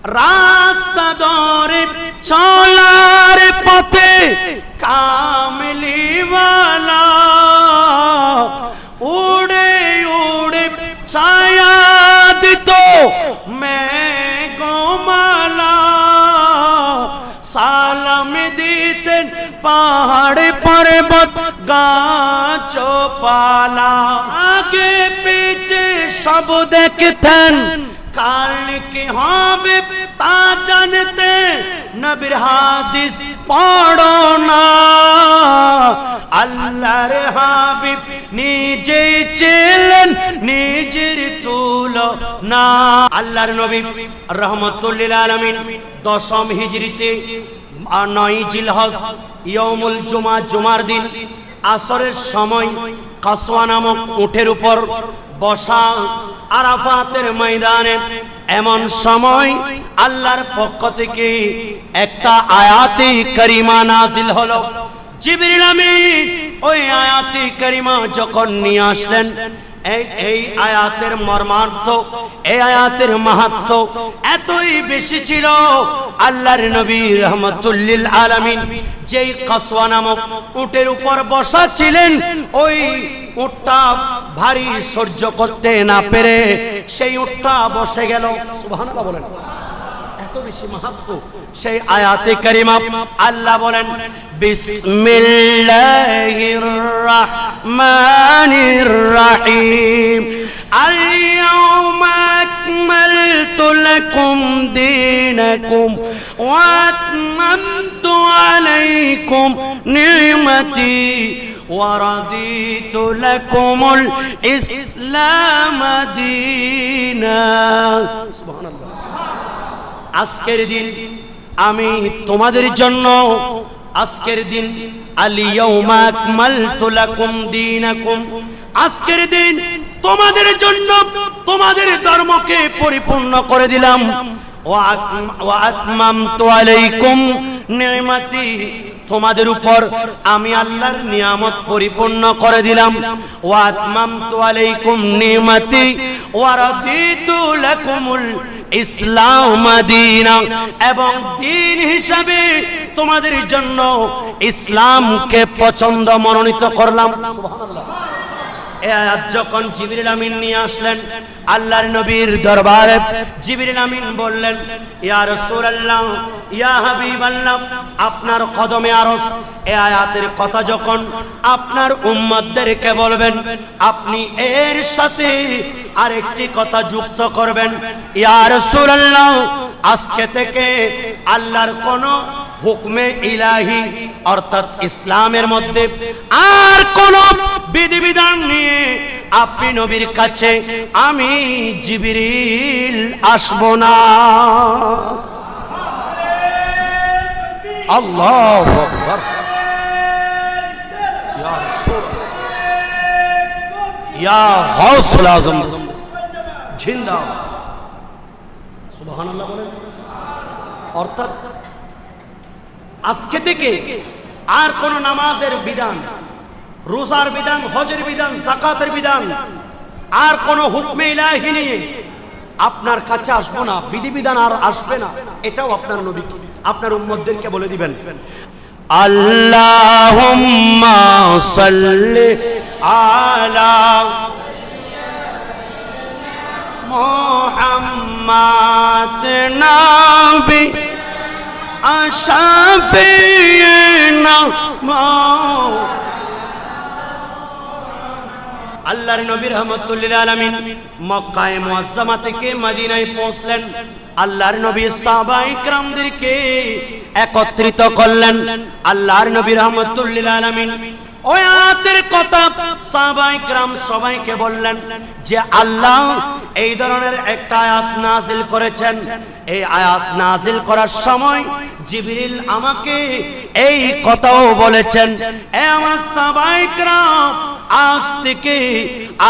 রাস্তা ধরে চলার পথে কামলিওয়ালা উড়ে উড়ে ছায়া দিত মেঘমালা সালাম দিতেন পাহাড় পর্বত গাছপালা আগে পিছে সব দেখতেন কাল কি হবে তা জানতে নবীর হাদিস পড়ো না আল্লাহর হাবিব নিজেই ছিলেন নিজের তুলনা আল্লাহর নবী রাহমাতুল লিল আলামিন 10ম হিজরিতে 9 জিলহজ ইয়াউমুল জুমা জুমার দিন আসরের সময় কাসওয়া নামক উটের উপর বসা আরাফাতের ময়দানে এমন সময় আল্লাহর পক্ষ থেকে একটা আয়াতে কারিমা নাযিল হলো জিবরিল আমিন ওই আয়াতে কারিমা যখন নিয়ে আসলেন এই আয়াতের মর্মার্থ এই আয়াতের মাহাত্ম্য এতই বেশি ছিল আল্লাহর নবী রাহমাতুল লিল আলামিন যেই কাসওয়া নামক উটের উপর বসা ছিলেন ওই উটটা ভারী সহ্য করতে না পেরে সেই উটটা বসে গেল সুবহানাল্লাহ বলেন এত বেশি মাহাত্ম্য সেই আয়াতে কারিমা আল্লাহ বলেন বিসমিল্লাহির রাহমানির রহিম আল-ইয়াওমা আকমালতু লাকুম দীনাকুম ওয়া আতমামতু আলাইকুম নি'মাতি ওয়া রাদিতু লাকুমুল ইসলাম দীনা সুবহানাল্লাহ আজকের দিন আমি তোমাদের জন্য আজকের দিন আল-ইয়াওমা আকমালতু লাকুম দীনাকুম আজকের দিন তোমাদের জন্য তোমাদের ধর্মকে পরিপূর্ণ করে দিলাম ওয়া আতমামতু আলাইকুম নি'মাতি তোমাদের উপর আমি আল্লাহর নিয়ামত পরিপূর্ণ করে দিলাম ওয়া আতমামতু আলাইকুম নি'মাতি ওয়া রাদিতু লাকুমুল ইসলাম দীনা এবং দ্বীন হিসাবে তোমাদের জন্য ইসলামকে পছন্দ মনোনীত করলাম সুবহানাল্লাহ এই আয়াত যখন জিবরিল আমিন নিয়ে আসলেন আল্লাহর নবীর দরবারে জিবরিল আমিন বললেন ইয়া রাসূলুল্লাহ ইয়া হাবিবাল্লাহ আপনার কদমে আরজ এই আয়াতের কথা যখন আপনার উম্মতদেরকে বলবেন আপনি এর সাথে আরেকটি কথা যুক্ত করবেন ইয়া রাসূলুল্লাহ আজকে থেকে আল্লাহর কোন হুকমে ইলাহি অর্থাৎ ইসলামের মধ্যে আর কোন বিধিবিধান নিয়ে আপনি নবীর কাছে আমি জিবরিল আসব না আল্লাহু আকবার ইয়া রাসূল ইয়া গাউসুল আযম জিন্দাবাদ সুবহানাল্লাহ বলেন অর্থাৎ আজকে থেকে আর কোন নামাজের বিধান রোজার বিধান হজের বিধান যাকাতের বিধান আর কোন হুকমে ইলাহি নিয়ে আপনার কাছে আসবো না বিধিবিধান আর আসবে না এটাও আপনার নবীকে আপনার উম্মতদেরকে বলে দিবেন আল্লাহুম্মা সাল্লি আলা মুহাম্মাদ নবী আশাফিনা আল্লাহর নবী রাহমাতুল লিল আলামিন মক্কায়ে মুআজ্জামা থেকে মদিনায় পৌঁছলেন আল্লাহর নবী সাহাবায়ে কিরামদেরকে একত্রিত করলেন আল্লাহর নবী রাহমাতুল লিল আলামিন ওই আয়াতের কথা সাহাবায়ে কিরাম সবাইকে বললেন যে আল্লাহ এই ধরনের একটা আয়াত নাযিল করেছেন এই আয়াত নাযিল করার সময় জিবরিল আমাকে এই কথাও বলেছেন এ আমার সাহাবায়ে কিরাম আজ থেকে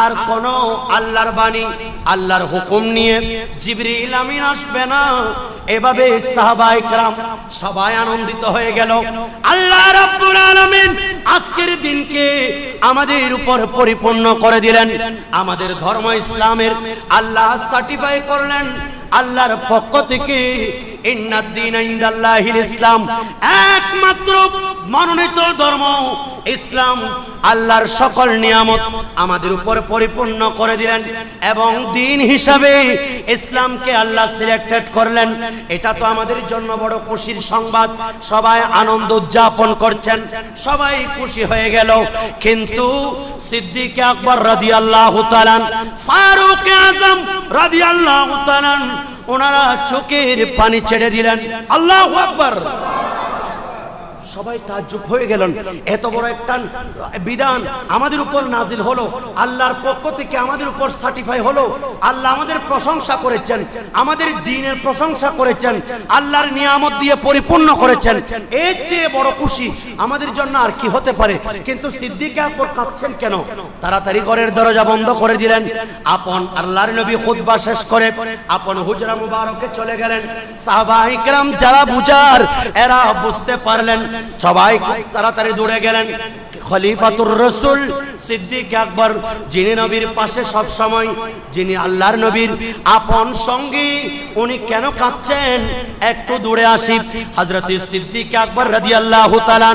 আর কোন আল্লাহর বাণী আল্লাহর হুকুম নিয়ে জিবরিল আমিন আসবে না এভাবে সাহাবায়ে কিরাম সবাই আনন্দিত হয়ে গেল আল্লাহ রাব্বুল আলামিন আজকের দিনকে আমাদের উপর পরিপূর্ণ করে দিলেন আমাদের ধর্ম ইসলামের আল্লাহ সার্টিফাই করলেন আল্লাহর পক্ষ থেকে ইন্নাদ দীনা ইনদাল্লাহিল ইসলাম, একমাত্র মনোনীত ধর্ম ইসলাম। আল্লাহর সকল নিয়ামত আমাদের উপর পরিপূর্ণ করে দিলেন এবং দিন হিসাবে ইসলামকে আল্লাহ সিলেক্টেড করলেন। এটা তো আমাদের জন্য বড় খুশির সংবাদ। সবাই আনন্দ উদযাপন করছেন, সবাই খুশি হয়ে গেল। কিন্তু সিদ্দিক আকবর রাদিয়াল্লাহু তাআলা, ফারুক আযম রাদিয়াল্লাহু তাআলা, ওনারা চোখের পানি ছেড়ে দিলেন। আল্লাহু আকবার। সবাই তাজ্জুব হয়ে গেলেন, এত বড় একটা বিধান আমাদের উপর নাজিল হলো, আল্লাহর পক্ষ থেকে আমাদের উপর সার্টিফাই হলো। আল্লাহ আমাদের প্রশংসা করেছেন, আমাদের দ্বীনের প্রশংসা করেছেন, আল্লাহর নিয়ামত দিয়ে পরিপূর্ণ করেছেন। এর চেয়ে বড় খুশি আমাদের জন্য আর কি হতে পারে? কিন্তু সিদ্দিক আকবর কাঁদছেন কেন? তাড়াতাড়ি ঘরের দরজা বন্ধ করে দিলেন। আপন আল্লাহর নবী খুতবা শেষ করে আপন হুজরা মুবারকে চলে গেলেন। সাহাবায়ে কেরাম যারা বুঝার, এরা বুঝতে পারলেন, সবাই তাড়াতাড়ি দৌড়ে গেলেন। খলিফাতুর রাসূল সিদ্দিক আকবর, যিনি নবীর পাশে সব সময়, যিনি আল্লাহর নবীর আপন সঙ্গী, উনি কেন কাঁদছেন? একটু দূরে আসি। হযরত সিদ্দিক আকবর রাদিয়াল্লাহু তাআলা,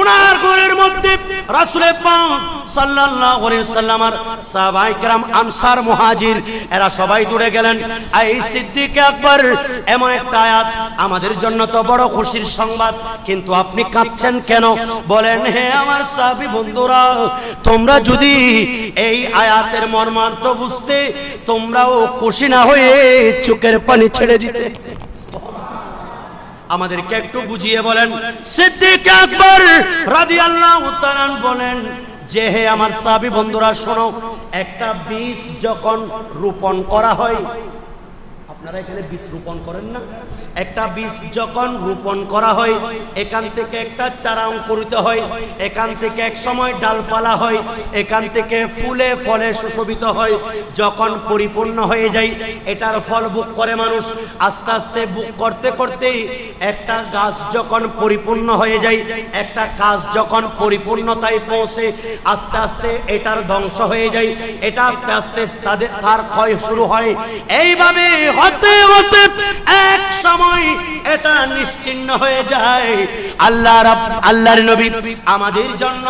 ওনার ঘরের মধ্যে রাসূল পাক সাল্লাল্লাহু আলাইহি ওয়াসাল্লামের সাহাবায়ে কেরাম, আনসার, মুহাজির, এরা সবাই দৌড়ে গেলেন। এই সিদ্দিক আকবর, এমন একটা আয়াত আমাদের জন্য তো বড় খুশির সংবাদ, কিন্তু আপনি কাঁদছেন কেন? বলেন, হে আমার সাহাবী বন্ধুরা, তোমরা যদি এই আয়াতের মর্মার্থ বুঝতে, তোমরাও খুশি না হয়ে চোখের পানি ছেড়ে দিতে। আমাদেরকে একটু বুঝিয়ে বলেন। সিদ্দিক আকবর রাদিয়াল্লাহু তাআলা বলেন যে, হে আমার সাহাবী বন্ধুরা, শোনো, একটা বীজ যখন রোপণ করা হয়, আপনারা এখানে বীজ রোপণ করেন না? একটা বীজ যখন রোপণ করা হয়, এখান থেকে একটা চারা অঙ্কুরিত হয়, এখান থেকে এক সময় ডালপালা হয়, এখান থেকে ফুলে ফলে সুশোভিত হয়। যখন পরিপূর্ণ হয়ে যায়, এটার ফল ভোগ করে মানুষ। আস্তে আস্তে ভোগ করতে করতে একটা গাছ যখন পরিপূর্ণ হয়ে যায়, একটা গাছ যখন পরিপূর্ণতায় পৌঁছে, আস্তে আস্তে এটার ধ্বংস হয়ে যায়, এটা আস্তে আস্তে তার ক্ষয় শুরু হয়। এইভাবে হতে হতে এক সময় এটা নিশ্চিহ্ন হয়ে যায়। আল্লাহর নবী আমাদের জন্য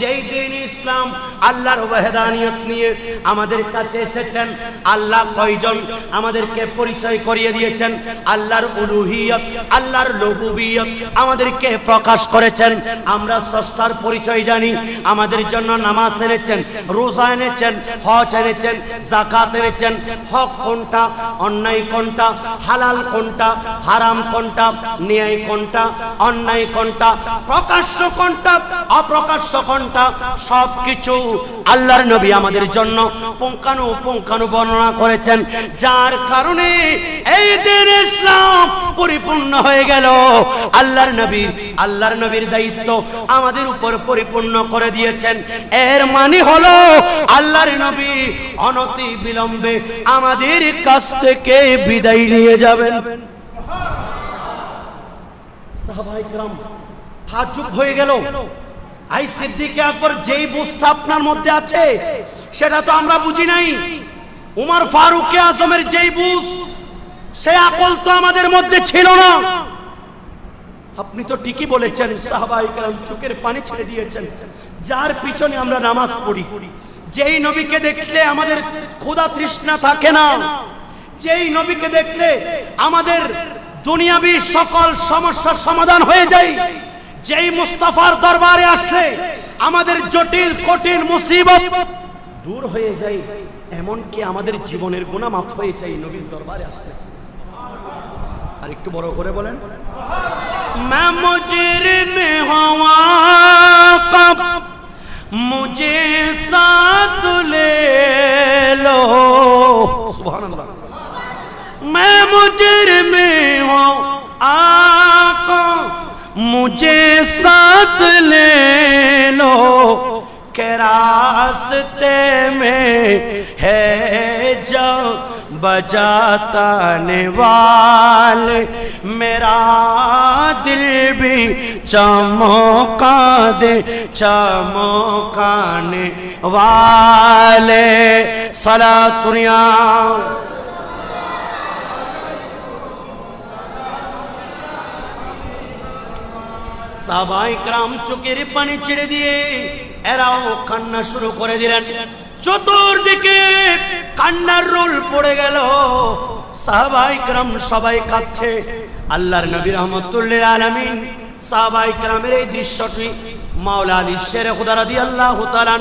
যেই দিন ইসলাম, আল্লাহর ওয়াহদানিয়ত নিয়ে আমাদের কাছে এসেছেন, আল্লাহ কয়জন আমাদেরকে পরিচয় করিয়ে দিয়েছেন, আল্লাহর উলুহিয়ত, আল্লাহর রুবুবিয়ত আমাদেরকে প্রকাশ করেছেন। আমরা স্রষ্টার পরিচয় জানি। আমাদের জন্য নামাজ এনেছেন, রোজা এনেছেন, হজ এনেছেন, যাকাত এনেছেন। হক কোনটা, অন্যায় কোনটা, হালাল কোনটা, হারাম কোনটা, ন্যায় কোনটা, অন্যায় কোনটা, প্রকাশ্য কোনটা, অপ্রকাশ্য কোনটা, সবকিছু আল্লাহর নবী আমাদের জন্য পুঙ্খানু বর্ণনা করেছেন। যার কারণে এই দিন ইসলাম পরিপূর্ণ হয়ে গেল। আল্লাহর নবীর দায়িত্ব আমাদের উপর পরিপূর্ণ করে দিয়েছেন। এর মানে হলো আল্লাহর নবী অনতি বিলম্বে আমাদের কাছ থেকে বিদায় নিয়ে যাবেন। সাহাবায়ে কেরাম তাজ্জুব হয়ে গেল। আই সিদ্দিক আকবর, যেই বুঝটা আপনার মধ্যে আছে সেটা তো আমরা বুঝি নাই। উমর ফারুক আজমের যেই বুঝ, সে আকল তো আমাদের মধ্যে ছিল না। আপনি তো ঠিকই বলেছেন, সাহাবায়ে কেরাম চোখের পানি ছেড়ে দিয়েছেন। যার পিছনে আমরা নামাজ পড়ি, যেই নবীকে দেখলে আমাদের ক্ষুধা তৃষ্ণা থাকে না, যেই নবীকে দেখলে আমাদের দুনিয়াবি সকল সমস্যার সমাধান হয়ে যায়, যেই মুস্তাফার দরবারে আসলে আমাদের জটিল কঠিন মুসিবত দূর হয়ে যায়, এমনকি আমাদের জীবনের গুনাহ মাফ হয়ে যায় নবীর দরবারে আসলে। আর একটু বড় করে বলেন, मैं मुजरिम हुआ कब मुझे साथ ले लो, सुभान अल्लाह। मैं मुजरिम हूँ आका मुझे साथ ले लो, के रास्ते में है जो बजाने वाले, मेरा दिल भी चमकाने वाले। सलातुनिया সাহাবায়ে কেরাম চোখের পানি ছেড়ে দিয়ে এরাও কান্না শুরু করে দিলেন। চতুর্দিকে কান্নার রোল পড়ে গেল, সাহাবায়ে কেরাম সবাই কাঁদছে। আল্লাহর নবী রাহমাতুল লিল আলামিন সাহাবায়ে কেরামের এই দৃশ্যটি মাওলা আলী শের খুদা রাদিয়াল্লাহু তাআলা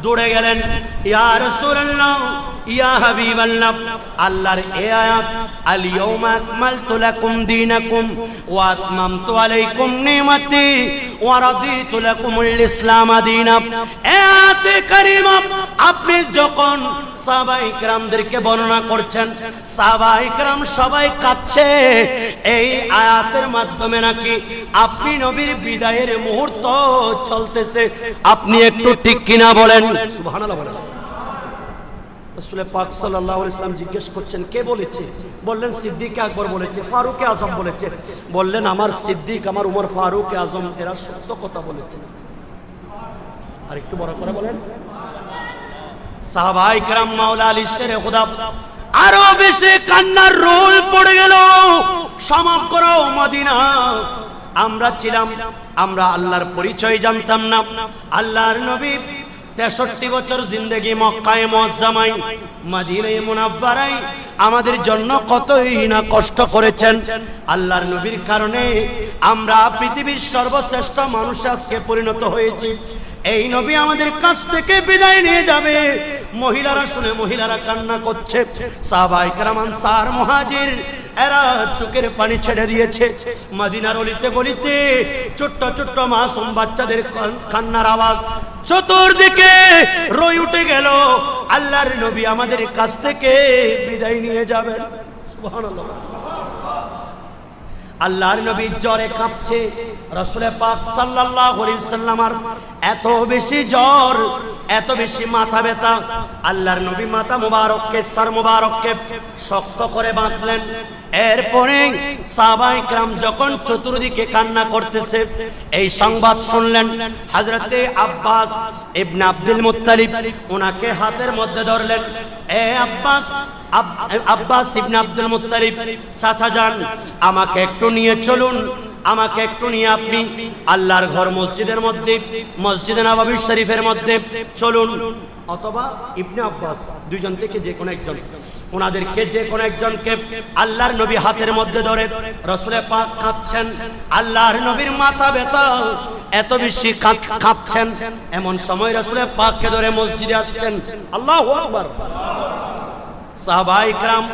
দৌড়ে গেলেন, ইয়া রাসূলুল্লাহ ইয়া হাবিবাল্লাহ, আল্লাহর এই আয়াত আল ইয়াউমা আকমালতু লাকুম দীনাকুম ওয়া আতমামতু আলাইকুম নি'মাতি ওয়া রাদিতু লাকুমুল ইসলাম দীনা, আয়াতে কারিমা আপনি যখন সাহাবায়ে কেরামদেরকে বর্ণনা করছেন, সাহাবায়ে কেরাম সবাই কাঁদছে। এই আয়াতের মাধ্যমে নাকি আপনি নবীর বিদায়ের মুহূর্ত চলতেছে। আপনি একটু ঠিক কিনা বলেন? সুবহানাল্লাহ বলেন। রাসূল পাক সাল্লাল্লাহু আলাইহি ওয়াসাল্লাম জিজ্ঞেস করছেন, কে বলেছে? বললেন সিদ্দিক আকবর বলেছে, ফারুক আজম বলেছে। বললেন আমার সিদ্দিক, আমার উমর ফারুক আজম এরা সত্য কথা বলেছে। আর একটু বড় করে বলেন। সাহাবায়ে কেরাম মাওলা আলী শের খুদা আরো বেশি কান্নার রোল পড়ে গেল। সমাপ করো মদিনা। আমরা ছিলাম, আমরা আল্লাহর পরিচয় জানতাম না। আল্লাহর নবী 63 বছর জিন্দেগি মক্কায়ে মুআজ্জামায় মদিনায়ে মুনাওয়ারায় আমাদের জন্য কতই না কষ্ট করেছেন। আল্লাহর নবীর কারণে আমরা পৃথিবীর সর্বশ্রেষ্ঠ মানুষ আজকে পরিণত হয়েছি। এই নবী আমাদের কাছ থেকে বিদায় নিয়ে যাবে। মহিলারা শুনে মহিলারা কান্না করছে। সাহাবায়ে কেরাম আনসার মুহাজির এরা চোখের পানি ছেড়ে দিয়েছে। মদিনার অলিতে গলিতে ছোট্ট ছোট্ট মাসুম বাচ্চাদের কান্নার আওয়াজ চতুর্দিকে রই উঠে গেল। আল্লাহর নবী আমাদের কাছ থেকে বিদায় নিয়ে যাবেন। সুবহানাল্লাহ। আল্লাহর নবী জ্বরে কাঁপছে। রাসূল পাক সাল্লাল্লাহু আলাইহি ওয়াসাল্লামের এত বেশি জ্বর, এত বেশি মাথা ব্যথা, আল্লাহর নবী মাথা মুবারককে, সর মুবারককে শক্ত করে বাঁধলেন। এরপরে সাহাবায়ে কেরাম যখন চতুর্দিকে কান্না করতেছে, এই সংবাদ শুনলেন। হযরতে আব্বাস ইবনে আব্দুল মুত্তালিব ওনাকে হাতের মধ্যে ধরলেন। এ আব্বাস, আব্বাস ইবনে আব্দুল মুত্তালিব, চাচা যান, আমাকে একটু নিয়ে চলুন, আমাকে একটু নিয়ে আপনি আল্লাহর ঘর মসজিদের মধ্যে, মসজিদে নববী শরীফের মধ্যে চলুন। অথবা ইবনে আব্বাস, দুইজন থেকে যে কোনো একজন, ওনাদেরকে যে কোনো একজনকে আল্লাহর নবী হাতের মধ্যে ধরে রাসূল পাক কাঁপছেন। আল্লাহর নবীর মাথা ব্যথা, এত বেশি কাঁপছেন। এমন সময় রাসূল পাককে ধরে মসজিদে আসছেন। আল্লাহু আকবার। সাহাবায়ে কেরাম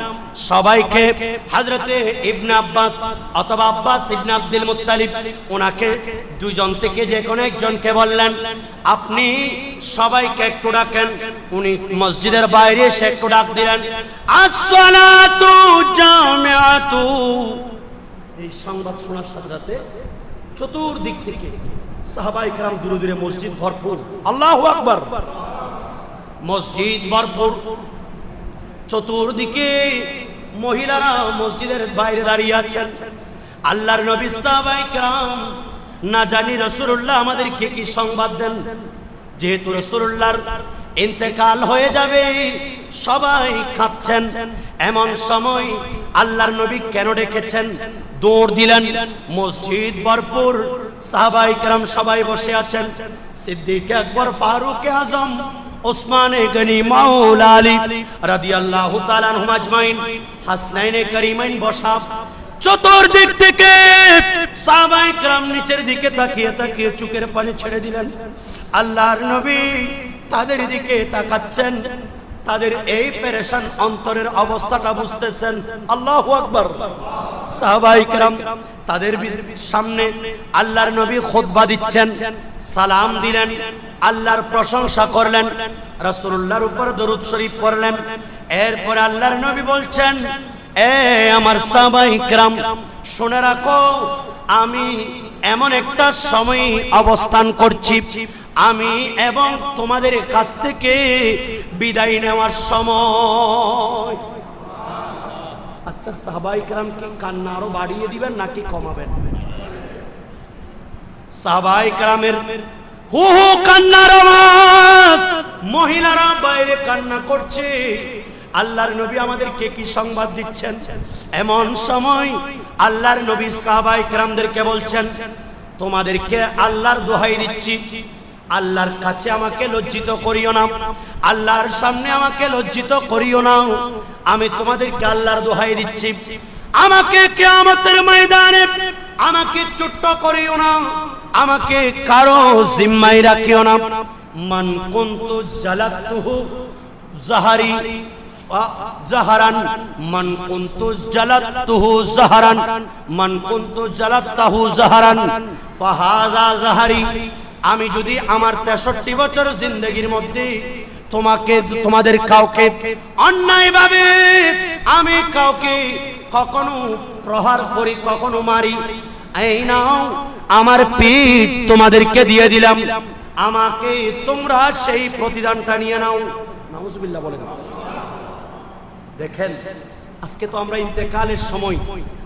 সবাইকে হযরতে ইবনে আব্বাস অথবা আব্বাস ইবনে আব্দুল মুত্তালিব ওনাকে দুইজন থেকে যে কোনো একজনকে বললেন, আপনি সবাইকে একটু ডাকেন। উনি মসজিদের বাইরে এসে একটু ডাক দিলেন, আসসালাতু জামিআতু। এই সংবাদ শোনার সাথে সাথে চতুর্দিক থেকে সাহাবায়ে কেরাম দূরে দূরে, মসজিদ ভরপুর। আল্লাহু আকবার। মসজিদ ভরপুর, চতুর্দিকে মহিলারা মসজিদের বাইরে দাঁড়িয়ে আছেন। আল্লাহর নবী সাহাবায়ে কেরাম না জানি রাসূলুল্লাহ আমাদেরকে কি সংবাদ দেন। যেহেতু রাসূলুল্লাহর ইন্তেকাল হয়ে যাবে, সবাই কাঁদছেন। এমন সময় আল্লাহর নবী কেন ডেকেছেন? দৌড় দিলেন। মসজিদ ভরপুর, সাহাবায়ে কেরাম সবাই বসে আছেন। সিদ্দিক আকবর, ফারুক আজম, উসমানে গনি, মাওলা আলী রাদিয়াল্লাহু তাআলা আনহুম আজমাইন, হাসনাইনে কারিমাইন বসা। চতুর্দিক থেকে সাহাবায়ে কেরাম নিচের দিকে তাকিয়ে তাকিয়ে চোখের পানি ছেড়ে দিলেন। আল্লাহর নবী তাদের দিকে তাকাচ্ছেন, তাদের এই পেরেশান অন্তরের অবস্থাটা বুঝতেছেন। আল্লাহু আকবার। সাহাবায়ে কেরাম তাদের সামনে আল্লাহর নবী খুতবা দিচ্ছেন, সালাম দিলেন, আল্লাহর প্রশংসা করলেন, রাসূলুল্লাহর উপর দরুদ শরীফ পড়লেন। এরপর আল্লাহর নবী বলছেন, এ আমার সাহাবায়ে কেরাম শুনে রাখো, আমি এমন একটা সময় অবস্থান করছি, আমি এবং তোমাদের কাছ থেকে বিদায় নেওয়ার সময়। আচ্ছা, সাহাবায়ে কেরাম কি কান্না আরো বাড়িয়ে দিবেন নাকি কমাবেন? সাহাবায়ে কেরামের হু হু কান্নার আওয়াজ, মহিলারা বাইরে কান্না করছে। আল্লাহর নবী আমাদেরকে কি সংবাদ দিচ্ছেন? এমন সময় আল্লাহর নবী সাহাবায়ে কেরামদেরকে বলছেন, তোমাদেরকে আল্লাহর দোহাই দিচ্ছি, আল্লাহর কাছে আমাকে লজ্জিত করিও না, আল্লাহর সামনে আমাকে লজ্জিত করিও না। আমি তোমাদেরকে আল্লাহর দোহাই দিচ্ছি, আমাকে কিয়ামতের ময়দানে আমাকে ছোট্ট করিও না, আমাকে কারো জিম্মায় রাখিও না। মান কুনতু জালাতুহু জাহারি জাহারান, মান কুনতু জালাতুহু জাহারান, মান কুনতু জালাতাহু জাহারান ফাহাযা জাহারি। আমি যদি আমার 63 বছর জিন্দেগির মধ্যে তোমাদের কাউকে অন্যায়ভাবে আমি কাউকে কখনো প্রহার করি, কখনো মারি, এই নাও আমার পিঠ তোমাদেরকে দিয়ে দিলাম, আমাকে তোমরা সেই প্রতিদানটা নিয়ে নাও। নাউজুবিল্লাহ বলেন। দেখেন আজকে তো আমরা ইন্তেকালের সময়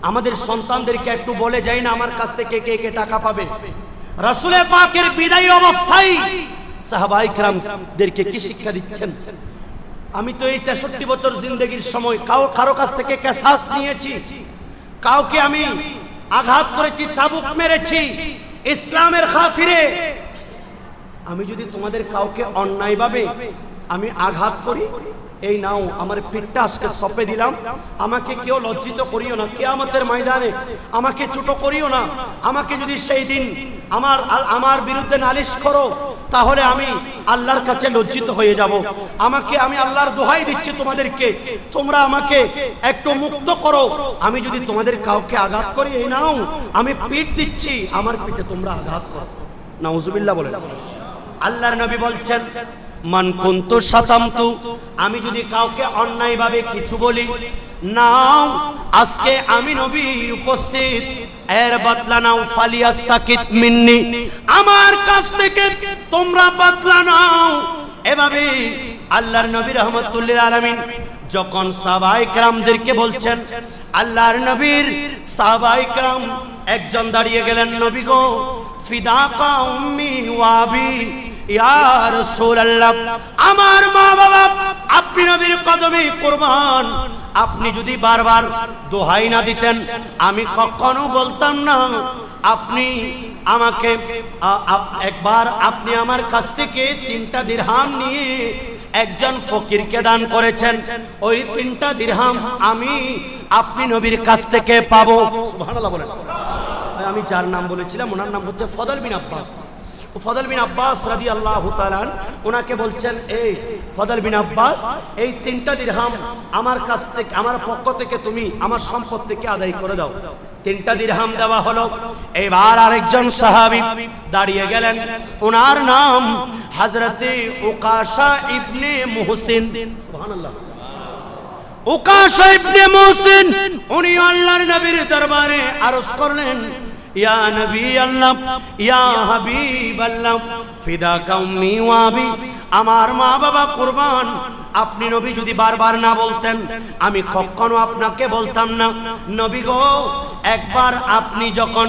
আমাদের সন্তানদেরকে একটু বলে যাই না আমার কাছ থেকে কে কে টাকা পাবে। রাসূল পাকের বিদায়ী অবস্থায় সাহাবায়ে কেরামদেরকে কি শিক্ষা দিচ্ছেন? আমি তো এই 63 বছর জিন্দেগির সময় কারো কাছ থেকে কেসাস নিয়েছি, কাউকে আমি আঘাত করেছি, চাবুক মেরেছি ইসলামের খাতিরে। আমি যদি তোমাদের কাউকে অন্যায়ভাবে আমি আঘাত করি, এই নাও আমার পিঠটা আজকে সঁপে দিলাম, আমাকে কেউ লজ্জিত করিও না, কিয়ামতের ময়দানে আমাকে ছোট করিও না। আমাকে যদি সেই দিন আমার বিরুদ্ধে নালিশ করো তাহলে আমি আল্লাহর কাছে লজ্জিত হয়ে যাব। আমি আল্লাহর দোহাই দিচ্ছি তোমাদেরকে, তোমরা আমাকে একটু মুক্ত করো। আমি যদি তোমাদের কাউকে আঘাত করি, এই নাও আমি পিঠ দিচ্ছি, আমার পিঠে তোমরা আঘাত করো। নাউজুবিল্লাহ বলেন। আল্লাহর নবী বলছেন মান কুনতু শাতামতু, আমি যদি কাউকে অন্যায়ভাবে কিছু বলি, নাও আজকে আমি নবী উপস্থিত, এর বদলা নাও, ফালিয়াস্তাকিত মিন্নি, আমার কাছ থেকে তোমরা বদলা নাও। এভাবে আল্লাহর নবী রাহমাতুল লিল আলামিন যখন সাহাবায়ে কেরামদেরকে বলছেন, আল্লাহর নবীর সাহাবায়ে কেরাম একজন দাঁড়িয়ে গেলেন, নবী গো ফিদাকা উম্মি ওয়া আবি, ইয়া রাসূলুল্লাহ, আমার মা বাবা আপনি নবীর কদমে কুরবান। আপনি যদি বারবার দোহাই না দিতেন আমি কখনো বলতাম না। আপনি আমাকে একবার আপনি আমার কাছ থেকে 3টা দিরহাম নিয়ে একজন ফকিরকে দান করেছেন, ওই 3টা দিরহাম আমি আপনি নবীর কাছ থেকে পাবো। সুবহানাল্লাহ বলেন। আমি যার নাম বলেছিলাম ওনার নাম হচ্ছে ফদল বিন আব্বাস। ফদল বিন আব্বাস রাদিয়াল্লাহু তাআলা ওনাকে বলছেন, এই ফদল বিন আব্বাস, এই 3টা দিরহাম আমার কাছ থেকে, আমার পক্ষ থেকে তুমি আমার সম্পদ থেকে আদায় করে দাও। 3টা দিরহাম দেওয়া হলো। এবার আরেকজন সাহাবী দাঁড়িয়ে গেলেন, ওনার নাম হযরতে উকাশা ইবনে মুহসিন। সুবহানাল্লাহ। উকাশা ইবনে মুহসিন উনি আল্লাহর নবীর দরবারে আরজ করলেন, ইয়া নবী আল্লাহ, ইয়া হাবিব আল্লাহ, ফিদাকা উম্মি ওয়া আবি, আমার মা বাবা কুরবান। আপনি নবী যদি বারবার না বলতেন আমি কখনো আপনাকে বলতাম না। নবী গো, একবার আপনি যখন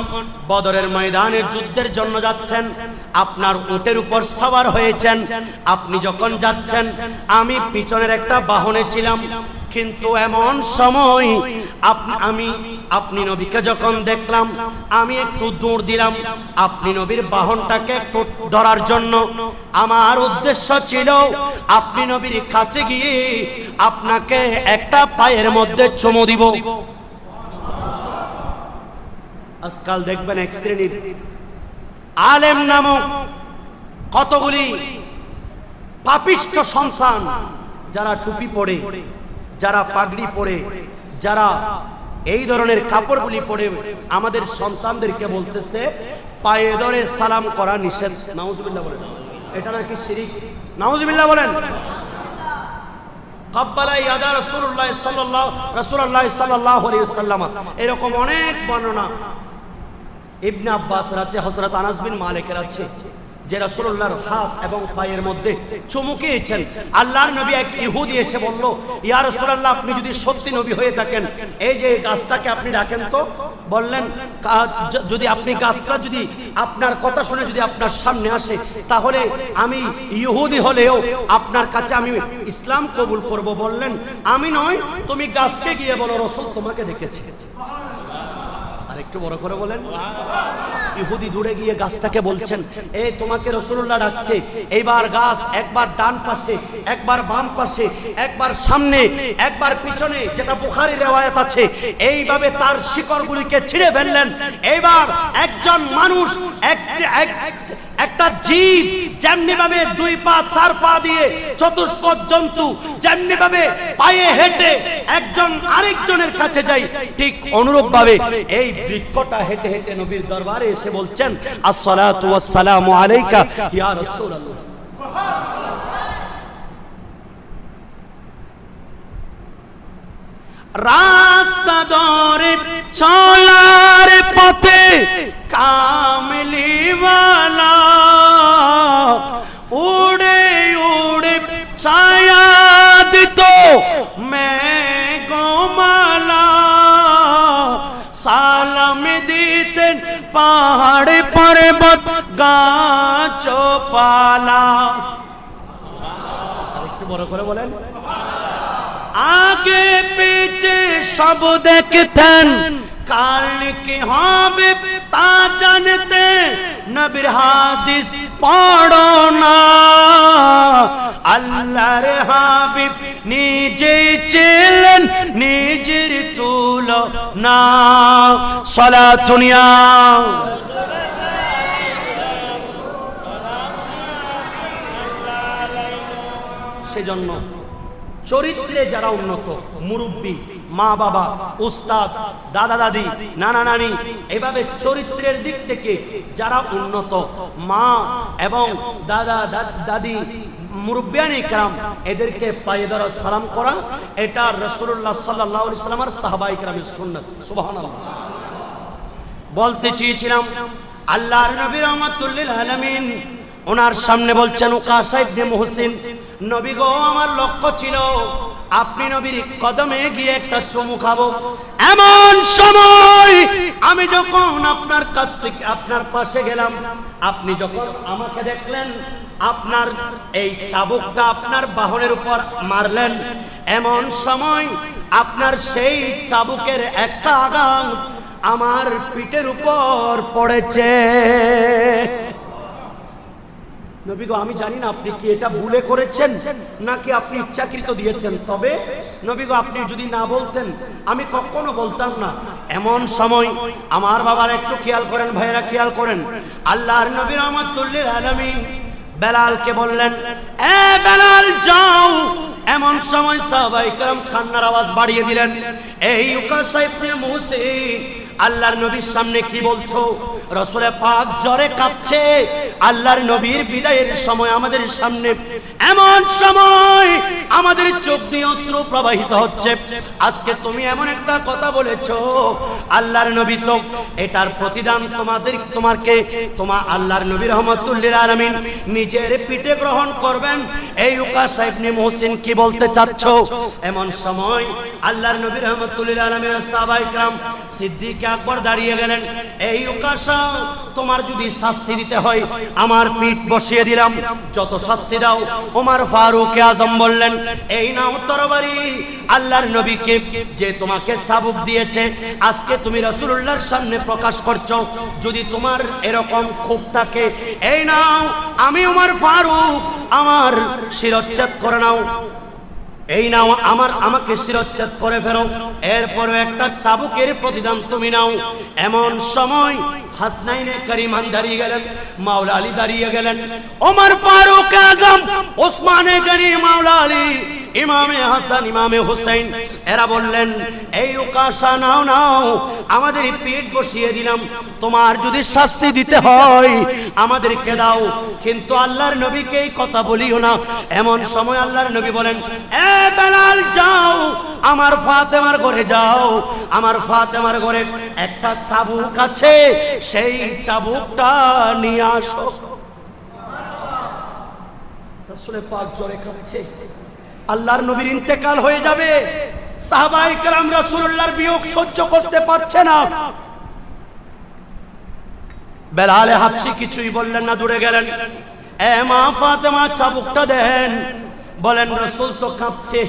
বদরের ময়দানে যুদ্ধের জন্য যাচ্ছেন, আপনার উটের উপর সওয়ার হয়েছেন, আপনি যখন যাচ্ছেন আমি পিছনের একটা বাহনে ছিলাম, কিন্তু এমন সময় আপনি নবীকে যখন দেখলাম আমি একটু দৌড় দিলাম আপনি নবীর বাহনটাকে ধরার জন্য। আমার উদ্দেশ্য ছিল আপনি নবীর কাছে গিয়ে আপনাকে একটা পায়ের মধ্যে চুমু দিব। আজকাল দেখবেন এক শ্রেণীর আলেম নামক কতগুলি পাপিষ্ঠ সন্তান, যারা টুপি পরে, যারা পাগড়ি পরে, যারা এই ধরনের কাপড়গুলি পরে আমাদের সন্তানদেরকে বলতেছে পায়ে ধরে সালাম করা নিষেধ। নাউজুবিল্লাহ বলেন। এটা নাকি শিরিক। নাউজুবিল্লাহ বলেন। কাব্বালা ইয়াদা রাসূলুল্লাহ সাল্লাল্লাহু আলাইহি ওয়াসাল্লাম, এরকম অনেক বর্ণনা ইবনে আব্বাসের আছে, হযরত আনাস বিন মালিকের আছে, যে রাসূলুল্লাহর হাত এবং পায়ের মধ্যে চুমু খেয়েছেন। আল্লাহর নবী এক ইহুদি এসে বলল, ইয়া রাসূলুল্লাহ, আপনি যদি সত্যি নবী হয়ে থাকেন এই যে গাছটাকে আপনি রাখেন তো। বললেন, যদি আপনি গাছটা যদি আপনার কথা শুনে যদি আপনার সামনে আসে তাহলে আমি ইহুদি হলেও আপনার কাছে আমি ইসলাম কবুল করব। বললেন, আমি নয়, তুমি গাছকে গিয়ে বলো রাসূল তোমাকে দেখেছে। আর একটু বড় করে বলেন। ইহুদি দূরে গিয়ে গাছটাকে বলছেন, এই তোমাকে রাসূলুল্লাহ ডাকছে, এইবার গাছ একবার ডান পাশে, একবার বাম পাশে, একবার সামনে, একবার পিছনে, যেটা বুখারী রিওয়ায়াত আছে, এইভাবে তার শিকড়গুলিকে ছিঁড়ে ফেললেন। এইবার একজন মানুষ একটা জীব যেমনি ভাবে 2 পা 4 পা দিয়ে চতুষ্পদ জন্তু যেমনি ভাবে পায়ে হেঁটে একজন আরেকজনের কাছে যায়, ঠিক অনুরূপ ভাবে এই বৃক্ষটা হেঁটে হেঁটে নবীর দরবারে এসে বলছেন, আসসালাতু ওয়াসসালামু আলাইকা ইয়া রাসূলুল্লাহ। রাস্তা ধরে চলার পথে কামলিওয়ালা উড়ে উড়ে ছায়া দিত মেঘমালা, সালাম দিতেন পাহাড় পর্বত গাছপালা। একটু বড় করে বলেন। আগে পিছে সব দেখতেন, কাল কি হবে তা জানতে, নবীর হাদিস পড়ো না। আল্লাহর হাবিব নিজে ছিলেন নিজের তুলনা। সালাতুন ইয়া সেজন্য চরিত্রে যারা উন্নত, মুরব্বী, মা বাবা, উস্তাদ, দাদা দাদি, নানা নানি, এভাবে চরিত্রের দিক থেকে যারা উন্নত, মা এবং দাদা দাদি, মুরব্বিয়ানে کرام, এদেরকে পায়ে ধরে সালাম করা, এটা রাসূলুল্লাহ সাল্লাল্লাহু আলাইহি ওয়াসাল্লামের সাহাবায়ে কেরামের সুন্নাত। সুবহানাল্লাহ। বলতে চেয়েছিলাম, আল্লাহর নবী রাহমাতুল লিল আলামিন ওনার সামনে বলছেন, উকাশা ইবনে মুহসিন, নবী গো, আমার লক্ষ্য ছিল আপনি নবীর কদমে গিয়ে একটা চুমু খাবো। এমন সময় আমি যখন আপনার কাছ থেকে আপনার পাশে গেলাম, আপনি যখন আমাকে দেখলেন, আপনার এই চাবুকটা আপনার বাহনের উপর মারলেন, এমন সময় আপনার সেই চাবুকের একটা আঘাত আমার পিঠের উপর পড়েছে। নবী গো, আমি জানি না আপনি কি এটা ভুলে করেছেন নাকি আপনি ইচ্ছাকৃত দিয়েছেন, তবে নবী গো, আপনি যদি না বলতেন আমি কখনো বলতাম না। এমন সময় আমার বাবার একটু খেয়াল করেন, ভাইরা খেয়াল করেন, আল্লাহর নবী রাহমাতুল লিল আলামিন বেলালকে বললেন, এ বেলাল যাও। এমন সময় সাহাবায়ে কেরাম কান্নার আওয়াজ বাড়িয়ে দিলেন। এই উকাশা ইবনে মুহসিন আল্লাহর নবীর সামনে কি বলছো? রাসূল পাক জ্বরে কাঁপছে, আল্লাহর নবীর বিদায়ের সময় আমাদের সামনে, এমন সময় আমাদের চোখ দিয়ে অশ্রু প্রবাহিত হচ্ছে। আজকে তুমি এমন একটা কথা বলেছো, আল্লাহর নবী তো এটার প্রতিদান তোমার আল্লাহর নবী রাহমাতুল লিল আলামিন নিজের পিঠে গ্রহণ করবেন। এই উকাশা ইবনে মুহসিন কি বলতে চাচ্ছ? এমন সময় আল্লাহর নবী রাহমাতুল লিল আলামিনের সাহাবায়ে কেরাম সিদ্দিক আকবর দাঁড়িয়ে গেলেন। এই উকাশা, তোমার যদি শাস্তি দিতে হয় আমার পিঠ বসিয়ে দিলাম, যত শাস্তি দাও। ওমর ফারুক আজম বললেন, এই নাও তরবারি, আল্লাহর নবীকে যে তোমাকে চাবুক দিয়েছে আজকে তুমি রাসূলুল্লাহর সামনে প্রকাশ করছো, যদি তোমার এরকম ক্ষোভ থাকে, এই নাও, আমি ওমর ফারুক, আমার শিরচ্ছেদ করে নাও। এই নাও, আমাকে শিরচ্ছেদ করে ফেলো, এরপরে একটা চাবুকের প্রতিদান তুমি নাও। এমন সময় হাসনাইনে কারিমান দাঁড়িয়ে গেলেন, মাওলা আলী দাঁড়িয়ে গেলেন, ওমর ফারুক আজম, ওসমানে গনি, মাওলা আলী, ইমামে হাসান, ইমামে হুসাইন, এরা বললেন, এই উকাশা নাও নাও, আমাদের পিঠ বসিয়ে দিলাম, তোমার যদি শাস্তি দিতে হয় আমাদেরকে দাও, কিন্তু আল্লাহর নবীকে এই কথা বলিও না। এমন সময় আল্লাহর নবী বলেন, এ বেলাল যাও, আমার ফাতেমার ঘরে যাও, আমার ফাতেমার ঘরে একটা চাবুক আছে, সেই চাবুকটা নিয়ে আসো। রাসূল পাক জ্বরে কাঁপছে, আল্লাহর নবীর ইন্তেকাল হয়ে যাবে, সাহাবায়ে কেরাম রাসূলুল্লাহর বিয়োগ সহ্য করতে পারছে না। বেলাল হাবশি কিছুই বললেন না, দূরে গেলেন। এ মা ফাতেমা, চাবুকটা দেন। বলেন, রাসূল তো কাঁপছে,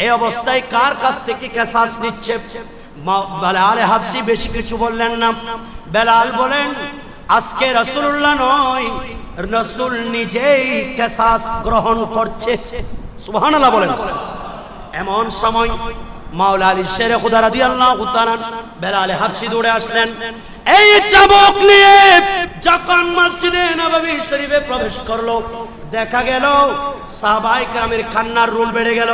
এই অবস্থায় কার কাছ থেকে কিসাস নিচ্ছে? বেলাল হাবশি বেশি কিছু বললেন না। বেলাল বলেন, আজকে রাসূলুল্লাহ নয়, রাসূল নিজেই কিসাস গ্রহণ করছে। সুবহানাল্লাহ বলেন। এমন সময় মাওলা আলী শেরে খুদা রাদিয়াল্লাহু তাআলা বেলাল হাবশী দৌড়ে আসলেন। এই চাবুক নিয়ে যখন মসজিদে নববী শরীফে প্রবেশ করলো, দেখা গেল সাহাবায়ে কেরামের কান্নার রোল বেড়ে গেল।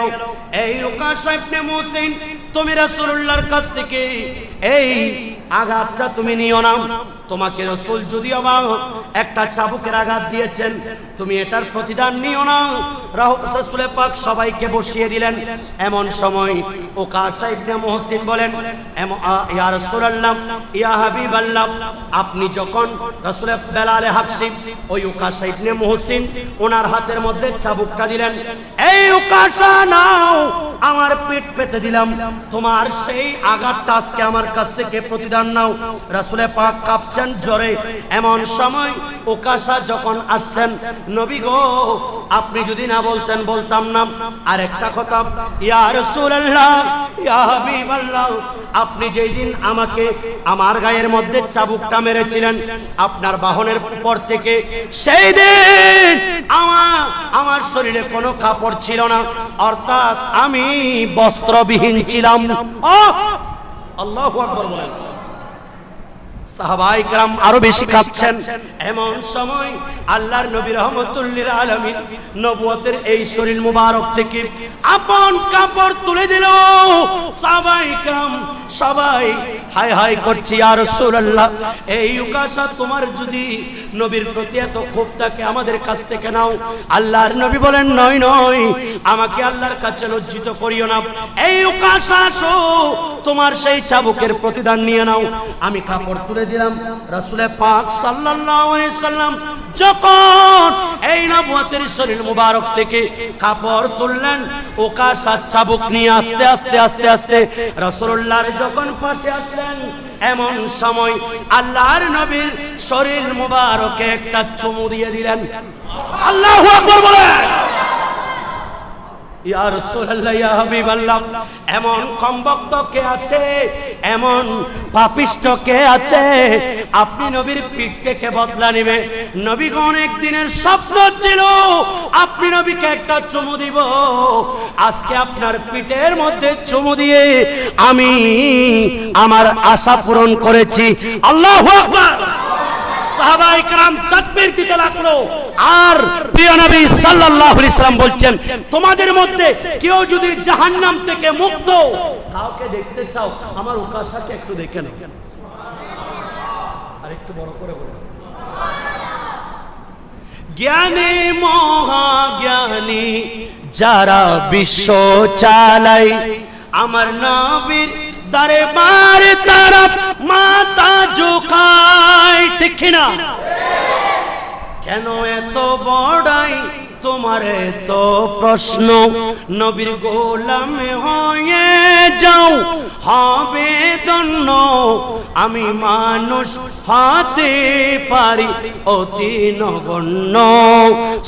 এই উকাশা ইবনে মুহসিন, তুমি রাসূলুল্লাহর কাছ থেকে এই আঘাতটা তুমি নিও না। তোমাকে রাসূল যদিও বা একটা চাবুকের আঘাত দিয়েছেন, তুমি এটার প্রতিদান নিও না। রাসূল পাক সবাইকে বসিয়ে দিলেন। এমন সময় উকাশা ইবনে মুহসিন বলেন, ইয়া রাসূলুল্লাহ, ইয়া হাবিবাল্লাহ, আপনি যখন রাসূল বেলাল হাবশী ওই উকাশা ইবনে মুহসিন ওনার হাতের মধ্যে চাবুকটা দিলেন, এই উকাশা নাও, আমার পেট পেতে দিলাম, তোমার সেই আঘাতটা আজকে আমার কাছ থেকে প্রতিদান নাও। রাসূল পাক কাঁপছেন জ্বরে। এমন সময় উকাশা যখন আসছেন, নবী গো, আপনি যদি না বলতেন বলতাম না। আর একটা কথা, ইয়া রাসূলুল্লাহ, ইয়া হাবিবাল্লাহ, আপনি যেই দিন আমাকে আমার গায়ের মধ্যে চাবুকটা মেরেছিলেন আপনার বাহনের পর থেকে, সেই দিন আমার শরীরে কোনো কাপড় ছিল না, অর্থাৎ আমি বস্ত্রবিহীন ছিলাম। আল্লাহু আকবার বলেন। সাহাবায়ে কেরাম আরো বেশি কাঁদছেন। এমন সময় আল্লাহর নবী রাহমাতুল লিল আলামিন নবুয়তের এই শরীর মুবারক থেকে আপন কাপড় তুলে দিল। সাহাবায়ে কেরাম সবাই হায় হায় করছে, ইয়া রাসূলুল্লাহ, এই উকাশা তোমার যদি নবীর প্রতি এত ক্ষোভ থাকে আমাদের কাছ থেকে নাও। আল্লাহর নবী বলেন, নয় নয়, আমাকে আল্লাহর কাছে লজ্জিত করিও না। এই উকাশা আসো, তোমার সেই চাবুকের প্রতিদান নিয়ে নাও। আমি কাপড় তুলে দিলাম। রাসূল পাক সাল্লাল্লাহু আলাইহি সাল্লাম যখন এই নবুয়তের শরীর মুবারক থেকে কাপড় তুললেন, উকাশা চাবুক নিয়ে আস্তে আস্তে আস্তে আস্তে রাসূলুল্লাহর যখন পাশে আসলেন, এমন সময় আল্লাহর নবীর শরীর মুবারকে একটা চুমু দিয়ে দিলেন। আল্লাহু আকবার বলেন। ইয়া রাসূলুল্লাহ, ইয়া হাবিবাল্লাহ, এমন কমবক্ত কে আছে, এমন পাপিষ্ঠ কে আছে আপনি নবীর পিঠ থেকে বদলা নেবে? নবী অনেক দিনের স্বপ্ন ছিল আপনি নবীকে একটা চুমু দিব, আজকে আপনার পিঠের মধ্যে চুমু দিয়ে আমি আমার আশা পূরণ করেছি। আল্লাহু আকবার। সাহাবায়ে কেরাম তাকবীর দিতে লাগলো। আর প্রিয় নবী সাল্লাল্লাহু আলাইহি সাল্লাম বলছেন, তোমাদের মধ্যে কেউ যদি জাহান্নাম থেকে মুক্ত কাউকে দেখতে চাও, আমার উকাশাকে একটু দেখে নাও। আর একটু বড় করে বলো, জ্ঞানী মহাজ্ঞানী যারা বিশ্ব চালায়, আমার নবীর দরবার তারা মাথা ঝুঁকায়। ঠিক না? কেন এত বড়াই তোমার এত প্রশ্ন? নবীর গোলাম হয়ে যাও, হবে ধন্য। আমি মানুষ হতে পারি অতি নগণ্য।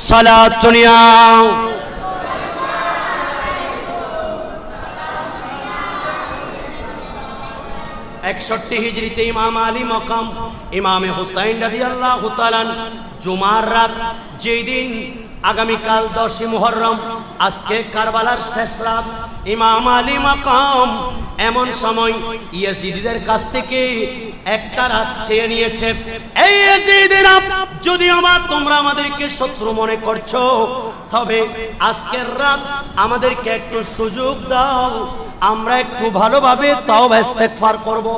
সালাত দুনিয়া। 61 হিজরিতে ইমাম আলী মকাম ইমামে হুসাইন রাদিয়াল্লাহু তাআলা জুমার রাত, যেই দিন আগামীকাল 10 মুহররম, আজকে কারবালার শেষ রাত, ইমাম আলী মকাম এমন সময় ইয়াজিদিদের কাছ থেকে একটা রাত চেয়ে নিয়েছে। এই ইয়াজিদিরা, যদি তোমরা আমাদেরকে শত্রু মনে করছো, তবে আজকের রাত আমাদেরকে একটু সুযোগ দাও, আমরা একটু ভালোভাবে তাওবা ইস্তেগফার করব।